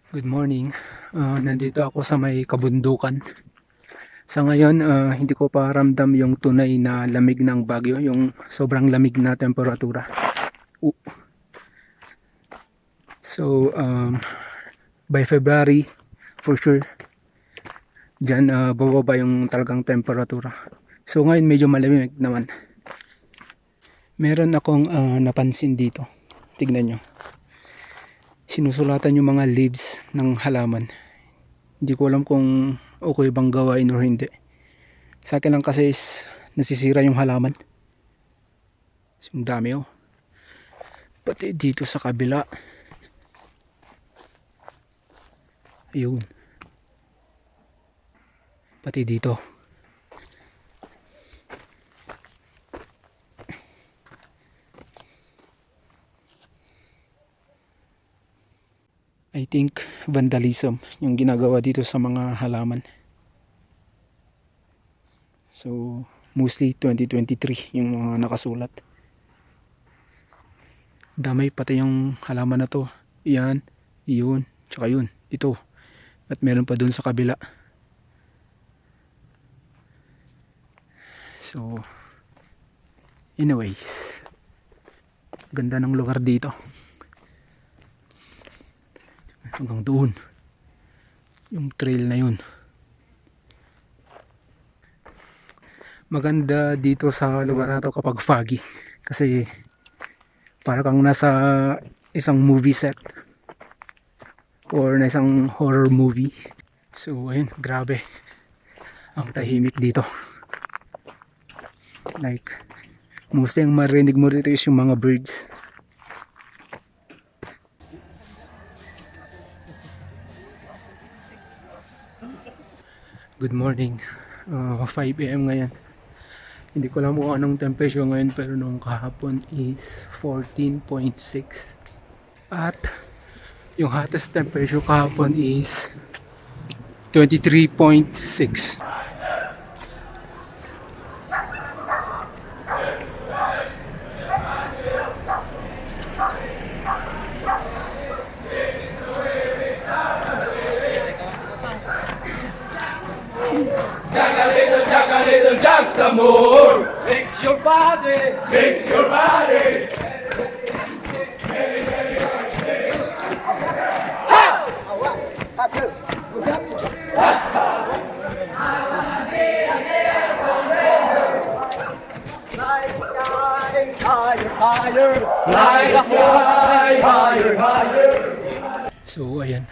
Good morning. Nandito ako sa may kabundukan. Sa ngayon, hindi ko pa ramdam yung tunay na lamig ng Baguio, yung sobrang lamig na temperatura. Uh. So, by February, for sure, dyan bababa yung talagang temperatura. So ngayon medyo malamig naman. Meron akong napansin dito. Tignan nyo. Sinusulatan yung mga leaves ng halaman. Hindi ko alam kung okay bang gawain or hindi. Sa akin lang kasi is nasisira yung halaman. Ang dami oh. Pati dito sa kabila. Ayun. Pati dito. I think vandalism yung ginagawa dito sa mga halaman. So mostly 2023 yung mga nakasulat. Damay pati yung halaman na to. Yan, yun, tsaka yun, ito. At meron pa dun sa kabila. So anyways, ganda ng lugar dito. Hanggang doon yung trail na yun. Maganda dito sa lugar na to kapag foggy kasi para kang nasa isang movie set or na isang horror movie. So ayun, grabe ang tahimik dito. Like mostly ang marinig mo dito is yung mga birds. Good morning. 5 AM ngayon. Hindi ko alam kung anong temperature ngayon pero nung kahapon is 14.6. At yung hottest temperature kahapon is 23.6. Jack a little Jack some more. Fix your body, fix your body. So ayan,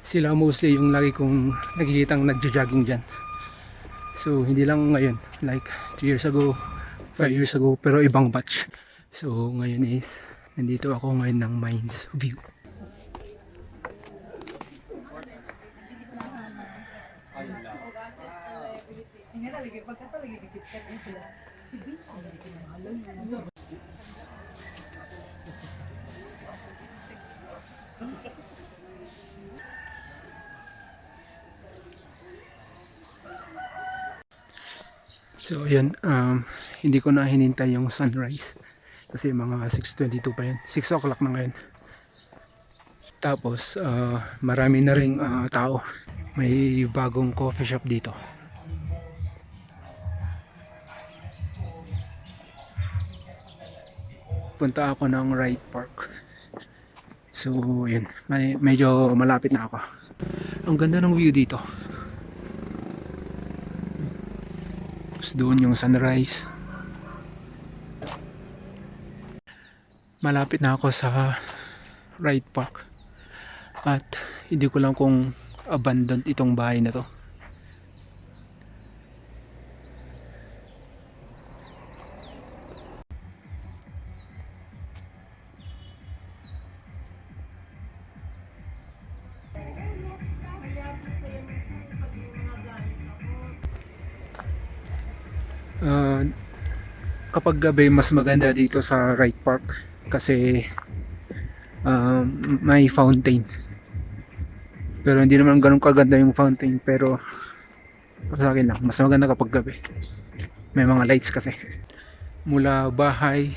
sila mostly yung lagi kong nakikitang nagja-jogging dyan. So hindi lang ngayon, like 3 years ago, 5 years ago, pero ibang batch. So ngayon is, nandito ako ngayon ng Mines View. So ayan, hindi ko na hinintay yung sunrise kasi mga 6:22 pa yan, 6 o'clock na ngayon. Tapos marami na ring tao, may bagong coffee shop dito. Punta ako ng Wright Park. So yun, medyo malapit na ako. Ang ganda ng view dito. Doon yung sunrise. Malapit na ako sa Wright Park. At hindi ko lang kung abandoned itong bahay na to. Kapag gabi mas maganda dito sa Wright Park kasi may fountain, pero hindi naman ganun kaganda yung fountain, pero para sa akin lang mas maganda kapag gabi, may mga lights kasi. Mula bahay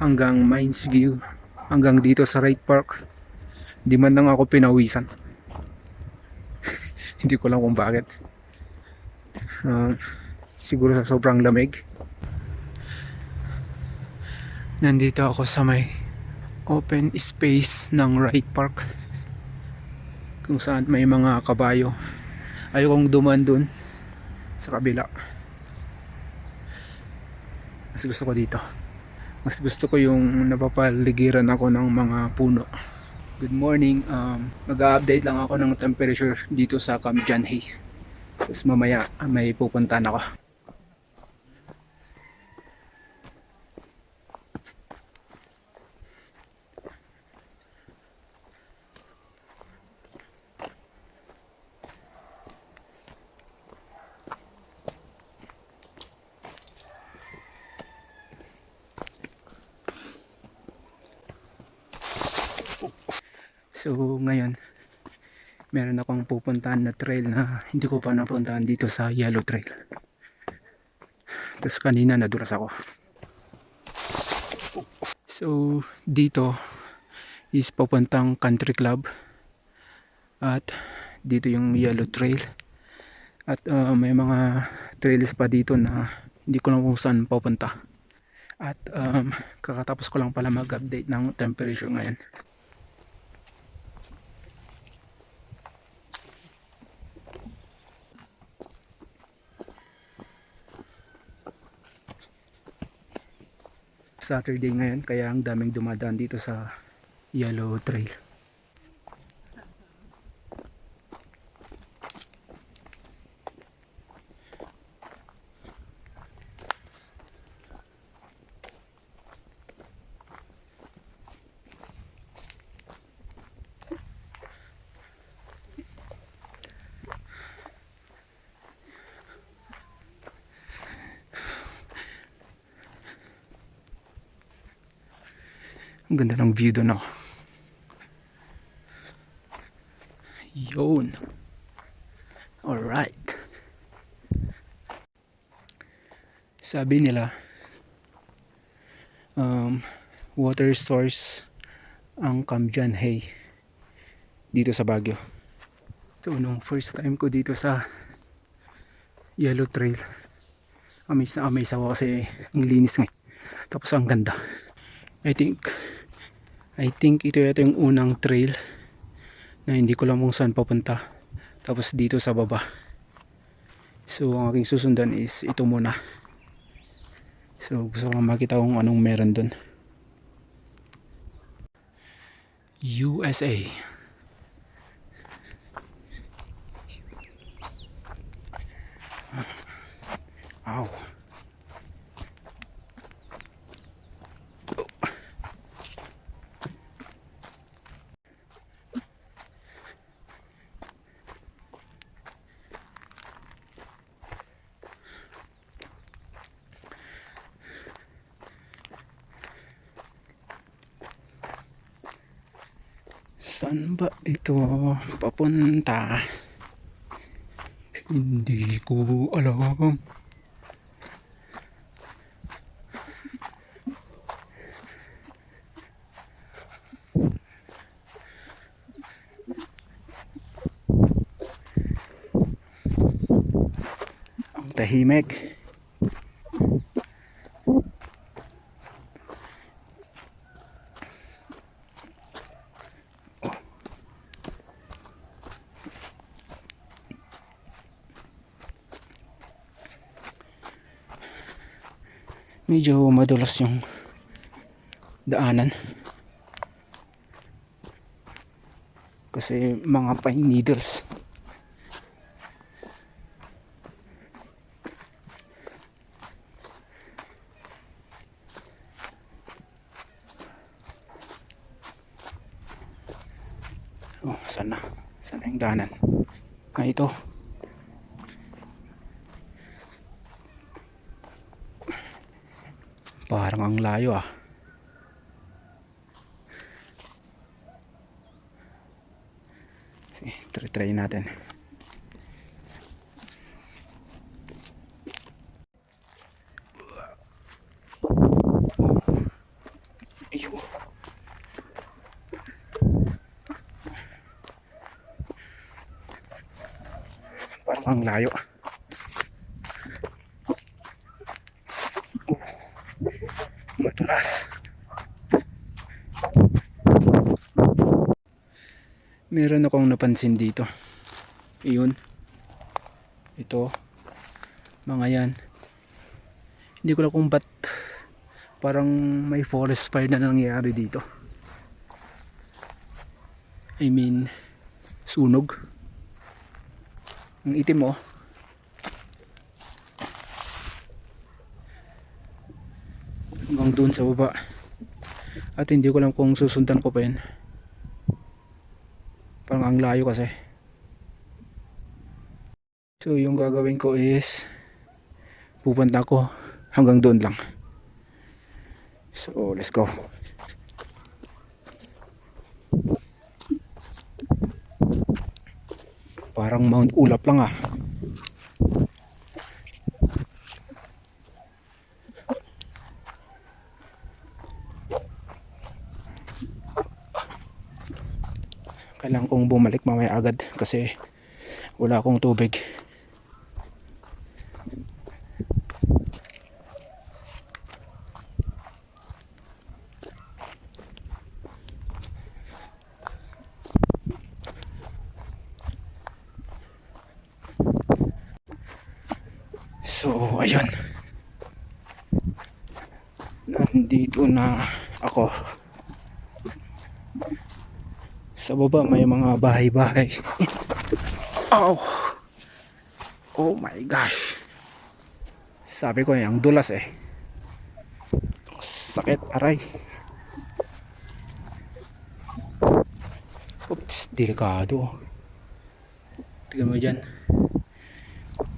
hanggang Mines View hanggang dito sa Wright Park, di man lang ako pinawisan. Hindi ko lang kung bakit. Ah, siguro sa sobrang lamig. Nandito ako sa may open space ng Wright Park, kung saan may mga kabayo. Ayokong dumaan dun sa kabila. Mas gusto ko dito. Mas gusto ko yung napapaligiran ako ng mga puno. Good morning. Mag-update lang ako ng temperature dito sa Camp John Hay. Tapos mamaya may pupuntahan ako. So ngayon, meron akong pupuntahan na trail na hindi ko pa napuntahan dito sa Yellow Trail. Tapos kanina nadulas ako. So dito is papuntang Country Club. At dito yung Yellow Trail. At may mga trails pa dito na hindi ko lang kung saan papunta. At kakatapos ko lang pala mag-update ng temperature ngayon. Saturday ngayon, kaya ang daming dumadaan dito sa Yellow Trail. Ang ganda ng view doon, oh. Yun. Alright. Sabi nila, water source ang Camp John Hay dito sa Baguio. So nung first time ko dito sa Yellow Trail, amaze na amaze ako kasi ang linis nga. Tapos ang ganda. I think ito yata yung unang trail na hindi ko lang kung saan papunta. Tapos dito sa baba. So ang aking susundan is ito muna. So gusto ko lang makita kung anong meron dun. USA. Ow. Saan ba ito papunta? Hindi ko alam. Ang tahimik. Medyo madulas yung daanan kasi mga pine needles. Oh, sana yung daanan. Ito. Parang ang layo, ah. Sige, try natin. Ayun. Ang layo. Matulas. Meron akong napansin dito. Iyon. Ito. Mga yan. Hindi ko lang kung ba't parang may forest fire na nangyayari dito. I mean, sunog. Ang itim oh. Hanggang doon sa baba. At hindi ko lang kung susundan ko pa yan. Parang ang layo kasi. So yung gagawin ko is pupunta ko hanggang doon lang. So let's go. Parang Mount Ulap lang ah. Kailangan kong bumalik mamaya agad kasi wala akong tubig. So ayun, nandito na ako. Sa baba may mga bahay-bahay. Oh, oh my gosh, sabi ko yung dulas eh, sakit aray. Oops, delikado. Tingnan mo dyan,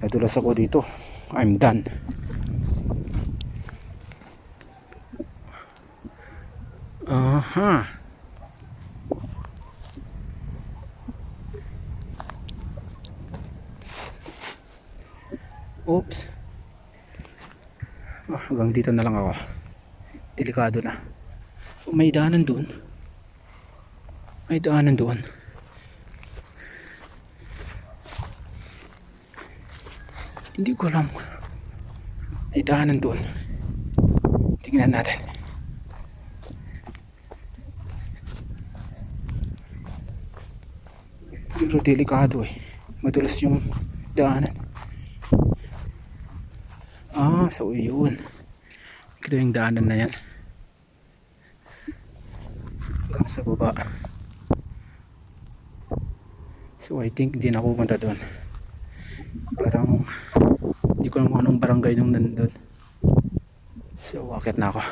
nadulas ako dito. I'm done. Aha. Oops. Hanggang dito na lang ako. Delikado na. May daanan doon. May daanan doon. Hindi ko alam. May daanan doon. Tingnan natin. Pero delikado eh. Madulas yung daanan. Ah, so yun. Ito yung daanan na yan. Hanggang sa baba. So I think hindi na ako pupunta doon. Parang hindi ko naman anong barangay nung nandun. So akit na ako.